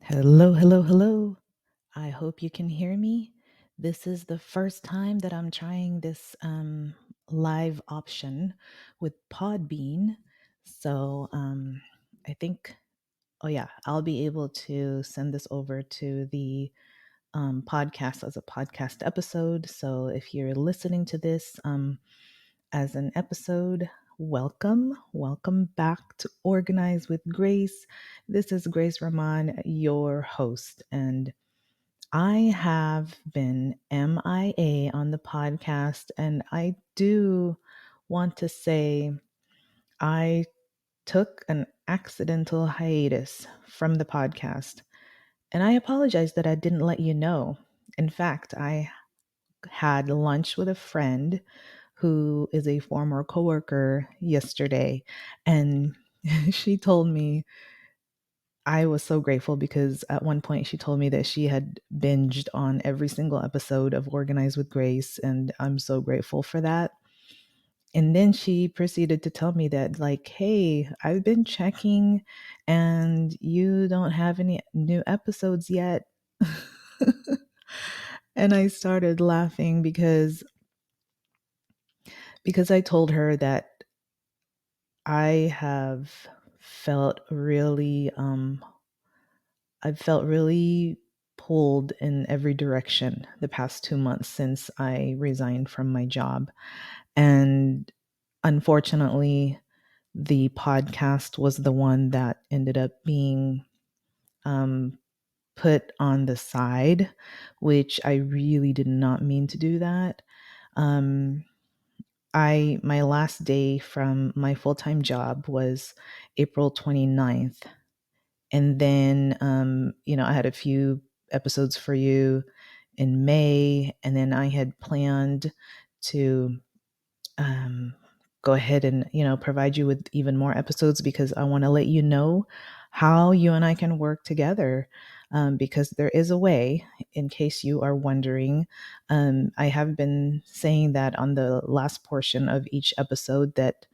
Hello, hello, hello. I hope you can hear me. This is the first time that I'm trying this live option with Podbean. So I think, oh yeah, I'll be able to send this over to the podcast as a podcast episode. So if you're listening to this as an episode, welcome back to Organize with Grace. This is Grace Rahman, your host, and I have been MIA on the podcast, and I do want to say I took an accidental hiatus from the podcast, and I apologize that I didn't let you know. In fact, I had lunch with a friend who is a former coworker yesterday, and she told me I was so grateful because at one point she told me that she had binged on every single episode of Organize with Grace, and I'm so grateful for that. And then she proceeded to tell me that, like, hey, I've been checking and you don't have any new episodes yet. And I started laughing because I told her that I have felt really I've felt really pulled in every direction the past 2 months since I resigned from my job. And unfortunately, the podcast was the one that ended up being um, put on the side, which I really did not mean to do that. Um, my last day from my full-time job was April 29th. And then, I had a few episodes for you in May, and then I had planned to um, go ahead and, provide you with even more episodes because I want to let you know how you and I can work together. Because there is a way, in case you are wondering. I have been saying that on the last portion of each episode that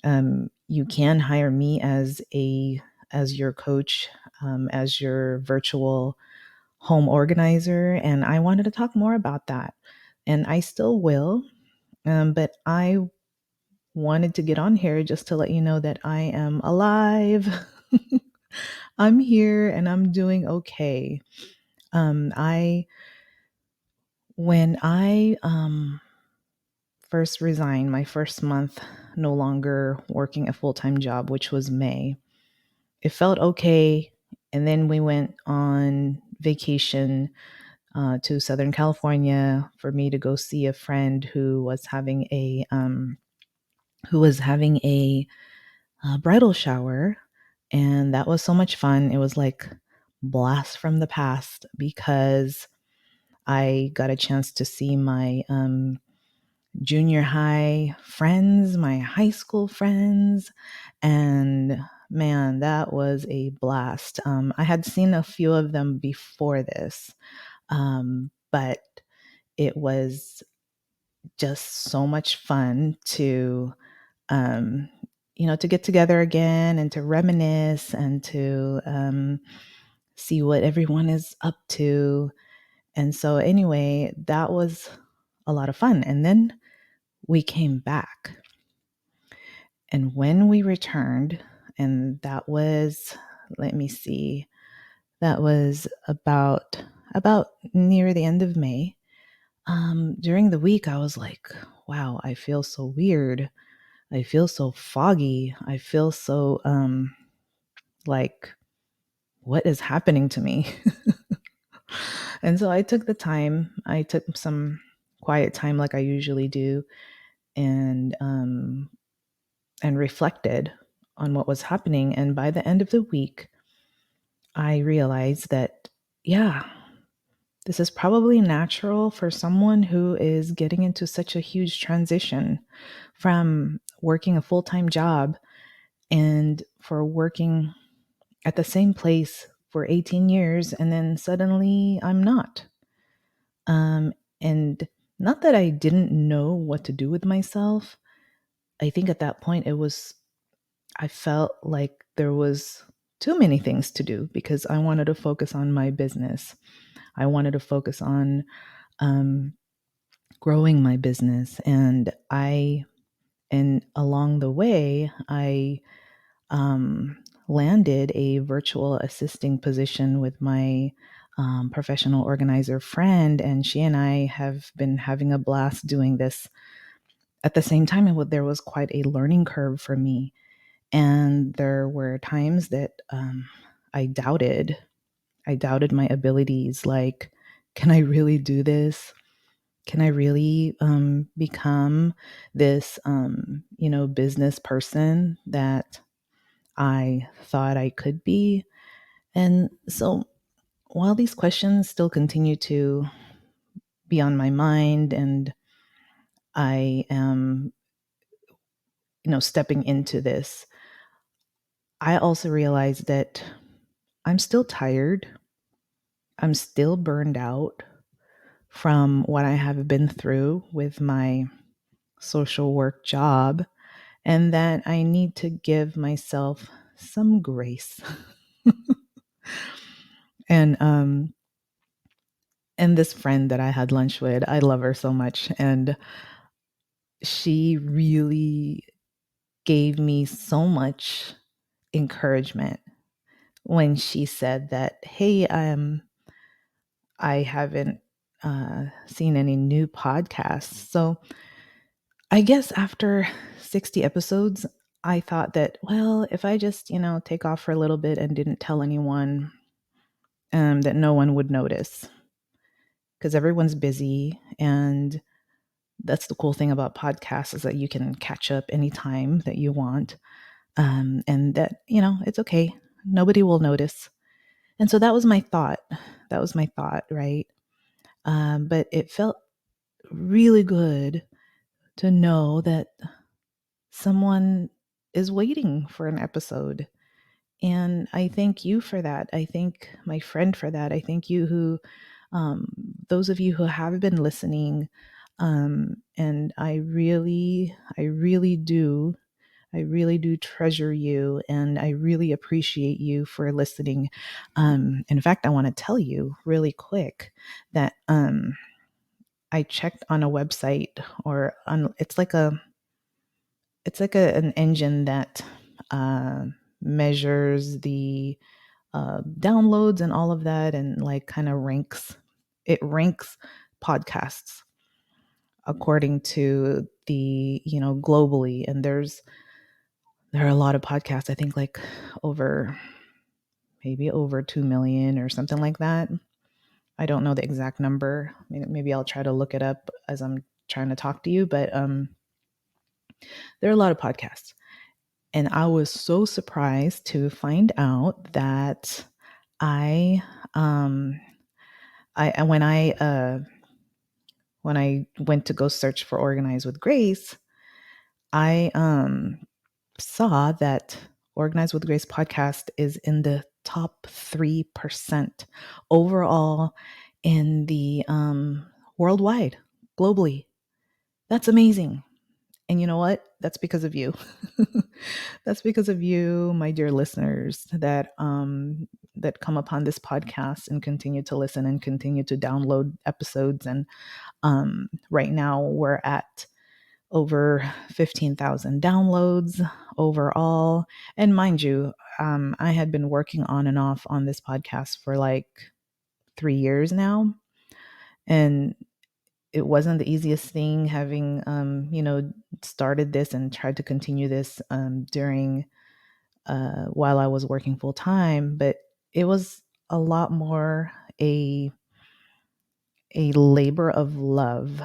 you can hire me as your coach, as your virtual home organizer, and I wanted to talk more about that, and I still will. But I wanted to get on here just to let you know that I am alive. I'm here and I'm doing okay. I when I first resigned, my first month no longer working a full-time job, which was May, it felt okay. And then we went on vacation to Southern California for me to go see a friend who was having a bridal shower, and that was so much fun. It was like blast from the past because I got a chance to see my junior high friends, my high school friends, and man, that was a blast. I had seen a few of them before this, but it was just so much fun to, um, to get together again and to reminisce and to see what everyone is up to. And so, anyway, that was a lot of fun. And then we came back. And when we returned, and that was, let me see, that was about near the end of May. During the week, I was like, wow, I feel so weird. I feel so foggy. I feel so like, what is happening to me? And so I took the time. I took some quiet time, like I usually do, and reflected on what was happening. And by the end of the week, I realized that, yeah, this is probably natural for someone who is getting into such a huge transition from working a full time job and for working at the same place for 18 years. And then suddenly I'm not. And not that I didn't know what to do with myself. I think at that point I felt like there was too many things to do because I wanted to focus on my business. I wanted to focus on um, growing my business, and along the way, I landed a virtual assisting position with my professional organizer friend, and she and I have been having a blast doing this. At the same time, there was quite a learning curve for me, and there were times that I doubted. I doubted my abilities. Like, can I really do this? Can I really become this, business person that I thought I could be? And so while these questions still continue to be on my mind, and I am, stepping into this, I also realize that I'm still tired. I'm still burned out from what I have been through with my social work job, and that I need to give myself some grace. and and this friend that I had lunch with, I love her so much, and she really gave me so much encouragement when she said that, hey, I haven't seen any new podcasts. So I guess after 60 episodes, I thought that, well, if I just, take off for a little bit and didn't tell anyone, that no one would notice because everyone's busy. And that's the cool thing about podcasts, is that you can catch up anytime that you want. And that, it's okay. Nobody will notice. And so that was my thought. That was my thought, right? But it felt really good to know that someone is waiting for an episode. And I thank you for that. I thank my friend for that. I thank you um, those of you who have been listening. And I really do treasure you, and I really appreciate you for listening. In fact, I want to tell you really quick that I checked on a website, or on an engine that uh, measures the downloads and all of that, and like kind of ranks podcasts according to the, globally. And there are a lot of podcasts. I think like maybe over 2 million or something like that. I don't know the exact number. Maybe I'll try to look it up as I'm trying to talk to you, but there are a lot of podcasts. And I was so surprised to find out that I um I when I went to go search for Organize with Grace, I saw that Organize with Grace podcast is in the top 3% overall in the worldwide, globally. That's amazing. And you know what? That's because of you. That's because of you, my dear listeners, that come upon this podcast and continue to listen and continue to download episodes. And right now we're at over 15,000 downloads overall. And mind you, I had been working on and off on this podcast for like 3 years now. And it wasn't the easiest thing, having, started this and tried to continue this during while I was working full time. But it was a lot more a labor of love,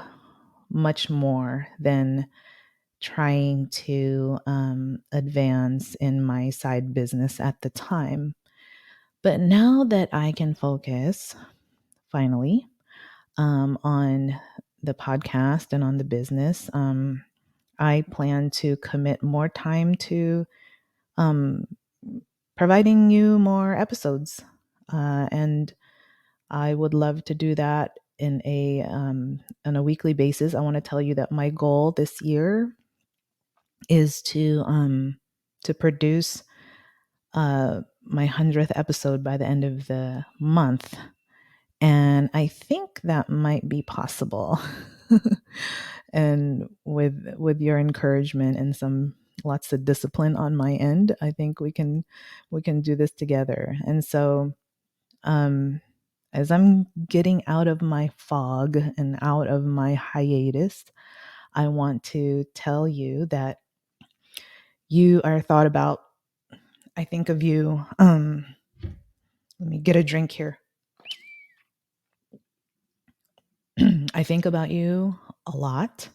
much more than trying to advance in my side business at the time. But now that I can focus finally on the podcast and on the business, I plan to commit more time to um, providing you more episodes. And I would love to do that on a weekly basis. I want to tell you that my goal this year is to produce my 100th episode by the end of the month. And I think that might be possible. And with your encouragement and some lots of discipline on my end, I think we can do this together. And so um as I'm getting out of my fog and out of my hiatus, I want to tell you that you are thought about. I think of you. Let me get a drink here. I think about you a lot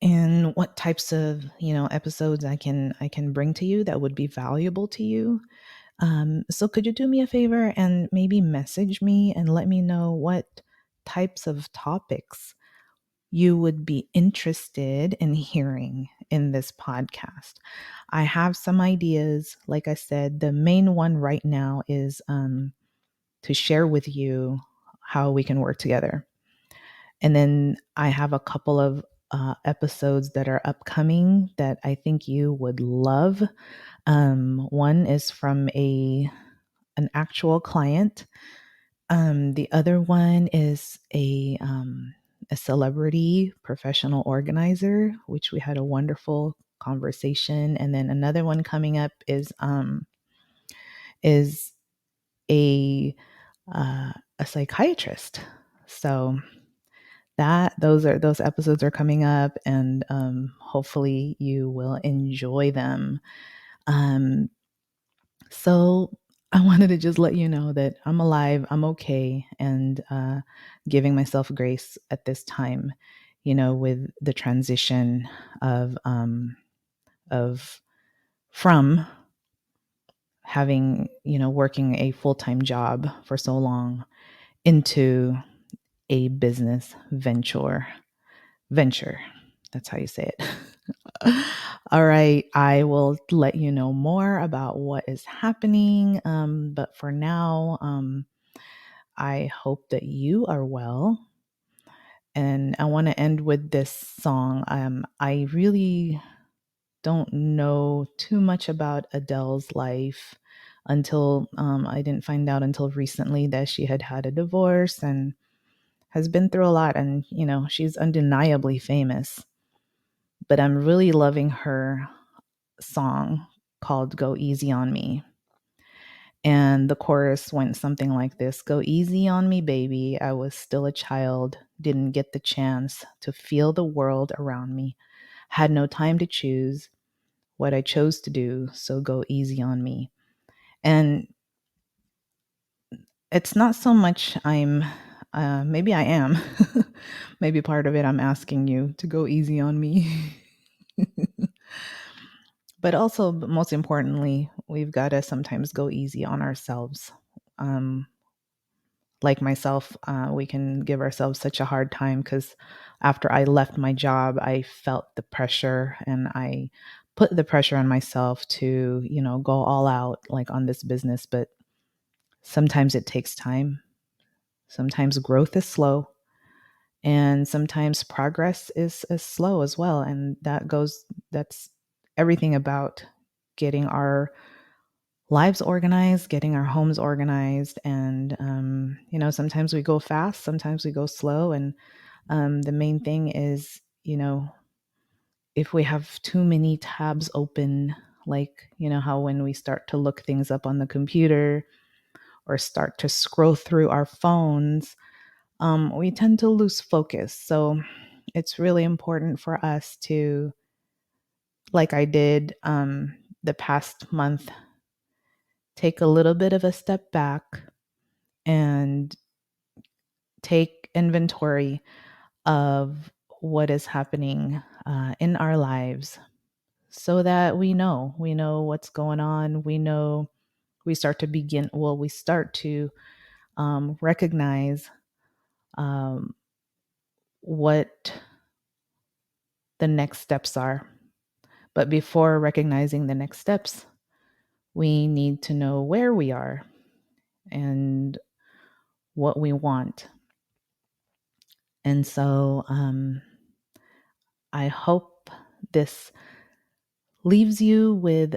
and what types of episodes I can bring to you that would be valuable to you. So could you do me a favor and maybe message me and let me know what types of topics you would be interested in hearing in this podcast? I have some ideas. Like I said, the main one right now is to share with you how we can work together. And then I have a couple of episodes that are upcoming that I think you would love. One is from an actual client. The other one is a celebrity professional organizer, which we had a wonderful conversation. And then another one coming up is a psychiatrist. So those episodes are coming up, and hopefully you will enjoy them. Um, so I wanted to just let you know that I'm alive, I'm okay, and giving myself grace at this time, with the transition of from having working a full-time job for so long into a business venture. That's how you say it. All right. I will let you know more about what is happening. But for now, I hope that you are well. And I want to end with this song. I really don't know too much about Adele's life until I didn't find out until recently that she had had a divorce and has been through a lot. And, she's undeniably famous. But I'm really loving her song called Go Easy on Me. And the chorus went something like this: Go easy on me, baby. I was still a child, didn't get the chance to feel the world around me, had no time to choose what I chose to do, so go easy on me. And it's not so much maybe I am, maybe part of it I'm asking you to go easy on me. But also, most importantly, we've got to sometimes go easy on ourselves. Um, like myself, we can give ourselves such a hard time because after I left my job, I felt the pressure and I put the pressure on myself to, go all out like on this business. But sometimes it takes time. Sometimes growth is slow, and sometimes progress is slow as well. And that's everything about getting our lives organized, getting our homes organized. And, sometimes we go fast, sometimes we go slow. And the main thing is, if we have too many tabs open, like, how when we start to look things up on the computer or start to scroll through our phones, we tend to lose focus. So it's really important for us to, like I did the past month, take a little bit of a step back and take inventory of what is happening in our lives so that we know what's going on. We start to recognize um, what the next steps are. But before recognizing the next steps, we need to know where we are and what we want. And so I hope this leaves you with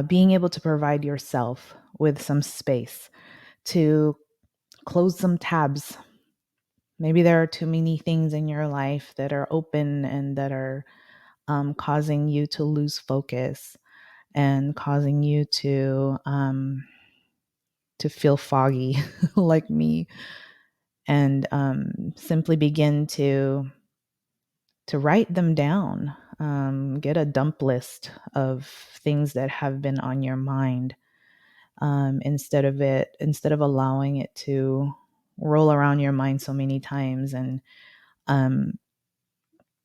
being able to provide yourself with some space to close some tabs. Maybe there are too many things in your life that are open and that are causing you to lose focus and causing you to feel foggy like me, and simply begin to write them down. Get a dump list of things that have been on your mind, instead of allowing it to roll around your mind so many times. And um,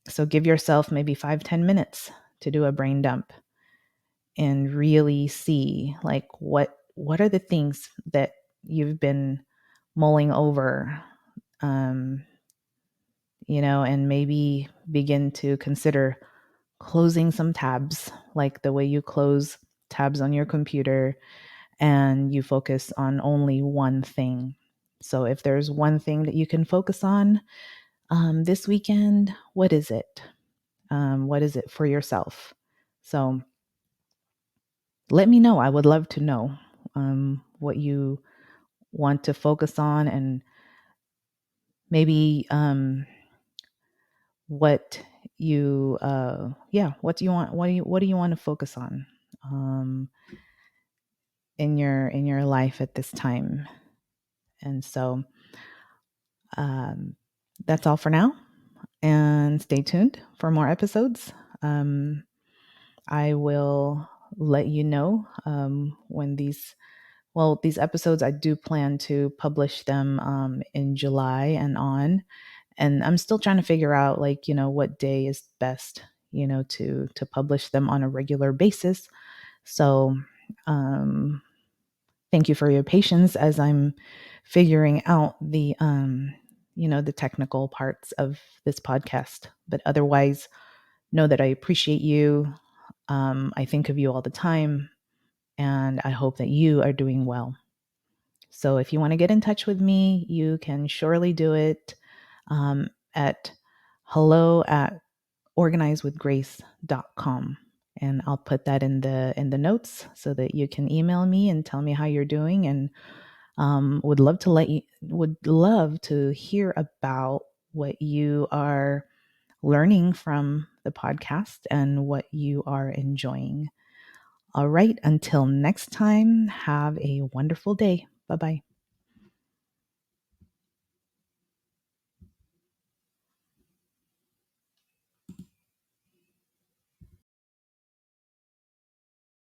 so give yourself maybe 5-10 minutes to do a brain dump and really see, like, what are the things that you've been mulling over, um, and maybe begin to consider closing some tabs, like the way you close tabs on your computer, and you focus on only one thing. So if there's one thing that you can focus on this weekend, what is it? What is it for yourself? So let me know. I would love to know what you want to focus on, and maybe what you what do you want, what do you want to focus on in your life at this time. And so that's all for now, and stay tuned for more episodes. I will let you know when these episodes, I do plan to publish them in July and on. And I'm still trying to figure out, like, what day is best, to publish them on a regular basis. So thank you for your patience as I'm figuring out the technical parts of this podcast. But otherwise, know that I appreciate you. I think of you all the time, and I hope that you are doing well. So if you want to get in touch with me, you can surely do it at hello@organizewithgrace.com. And I'll put that in the notes so that you can email me and tell me how you're doing. And would love to hear about what you are learning from the podcast and what you are enjoying. All right, until next time, have a wonderful day. Bye-bye.